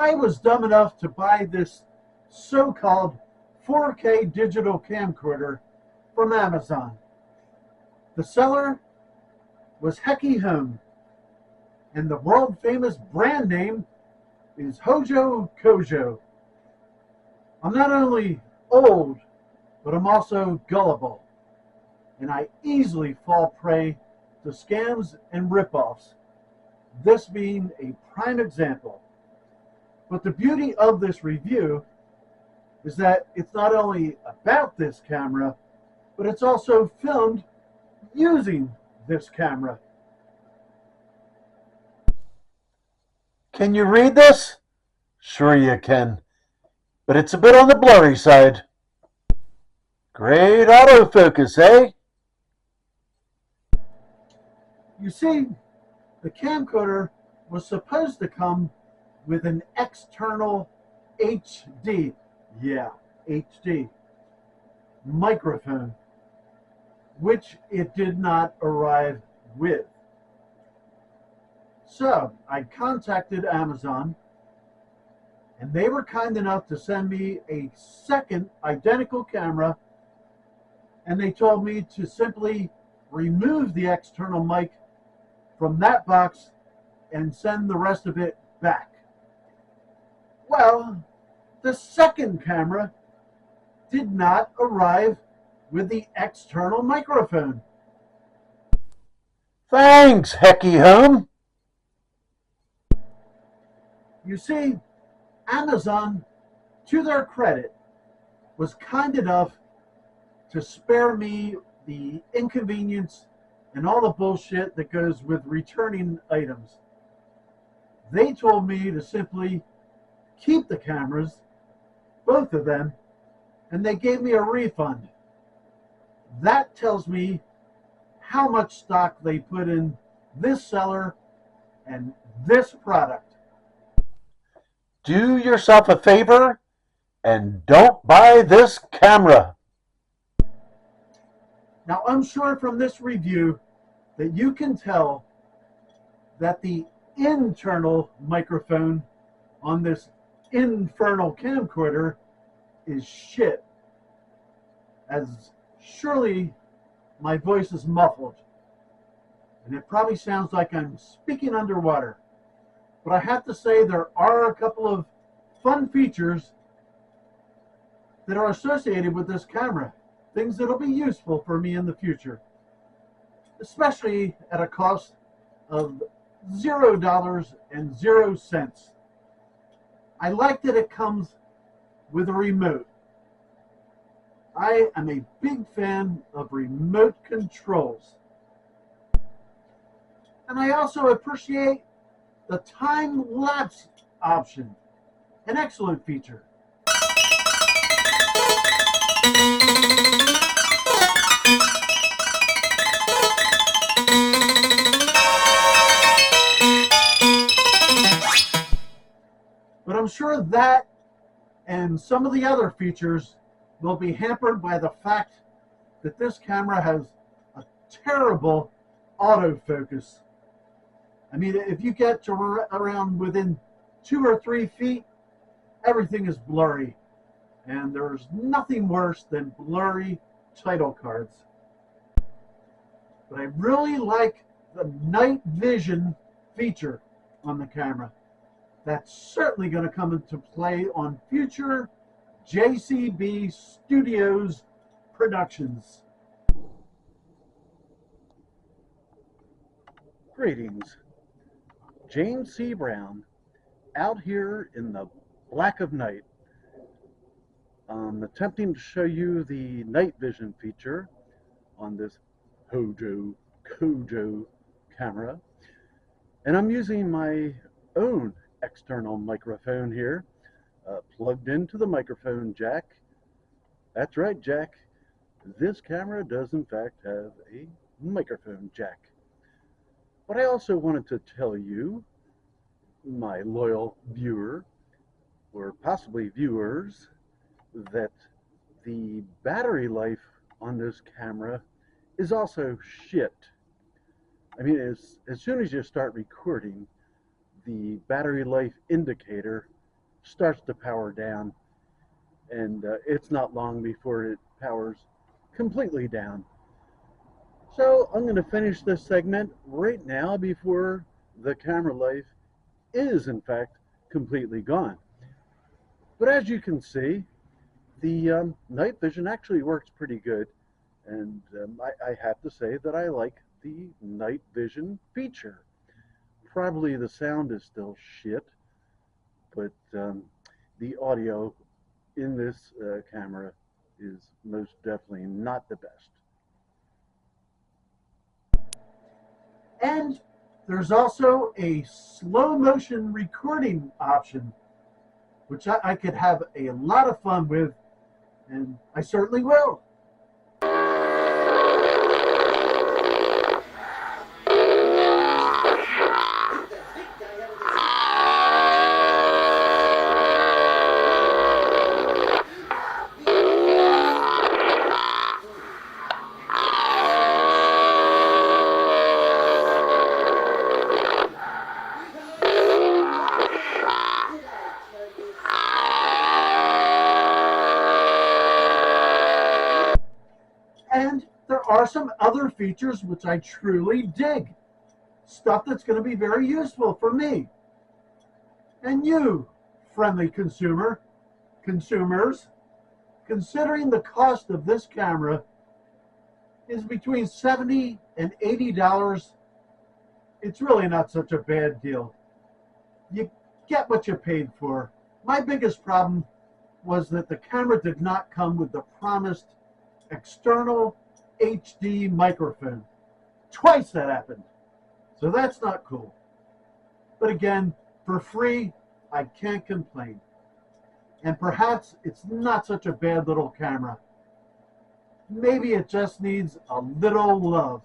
I was dumb enough to buy this so-called 4K digital camcorder from Amazon. The seller was Heke Home, and the world-famous brand name is Hojocojo. I'm not only old, but I'm also gullible, and I easily fall prey to scams and ripoffs, this being a prime example. But the beauty of this review is that it's not only about this camera, but it's also filmed using this camera. Can you read this? Sure you can, but it's a bit on the blurry side. Great autofocus, eh? You see, the camcorder was supposed to come with an external HD, yeah, HD, microphone, which it did not arrive with. So I contacted Amazon, and they were kind enough to send me a second identical camera, and they told me to simply remove the external mic from that box and send the rest of it back. Well, the second camera did not arrive with the external microphone. Thanks, Heke Home. You see, Amazon, to their credit, was kind enough to spare me the inconvenience and all the bullshit that goes with returning items. They told me to simply keep the cameras, both of them, and they gave me a refund. That tells me how much stock they put in this seller and this product. Do yourself a favor and don't buy this camera. Now, I'm sure from this review that you can tell that the internal microphone on this infernal camcorder is shit, as surely my voice is muffled, and it probably sounds like I'm speaking underwater. But I have to say there are a couple of fun features that are associated with this camera, things that will be useful for me in the future, especially at a cost of $0.00. I like that it comes with a remote. I am a big fan of remote controls. And I also appreciate the time-lapse option, an excellent feature. But I'm sure that and some of the other features will be hampered by the fact that this camera has a terrible autofocus. I mean, if you get to around within 2 or 3 feet, everything is blurry. And there's nothing worse than blurry title cards. But I really like the night vision feature on the camera. That's certainly going to come into play on future JCB Studios productions. Greetings. James C. Brown, out here in the black of night. I'm attempting to show you the night vision feature on this Hojocojo camera. And I'm using my own external microphone here, plugged into the microphone jack. That's right, Jack. This camera does in fact have a microphone jack. But I also wanted to tell you, my loyal viewer, or possibly viewers, that the battery life on this camera is also shit. I mean, as soon as you start recording, the battery life indicator starts to power down, and it's not long before it powers completely down. So I'm going to finish this segment right now before the camera life is in fact completely gone. But as you can see, the night vision actually works pretty good, and I have to say that I like the night vision feature. Probably the sound is still shit, but the audio in this camera is most definitely not the best. And there's also a slow motion recording option, which I could have a lot of fun with, and I certainly will. And there are some other features which I truly dig. Stuff that's going to be very useful for me. And you, friendly consumers, considering the cost of this camera is between $70 and $80, it's really not such a bad deal. You get what you paid for. My biggest problem was that the camera did not come with the promised external HD microphone. Twice that happened. So that's not cool. But again, for free, I can't complain. And perhaps it's not such a bad little camera. Maybe it just needs a little love.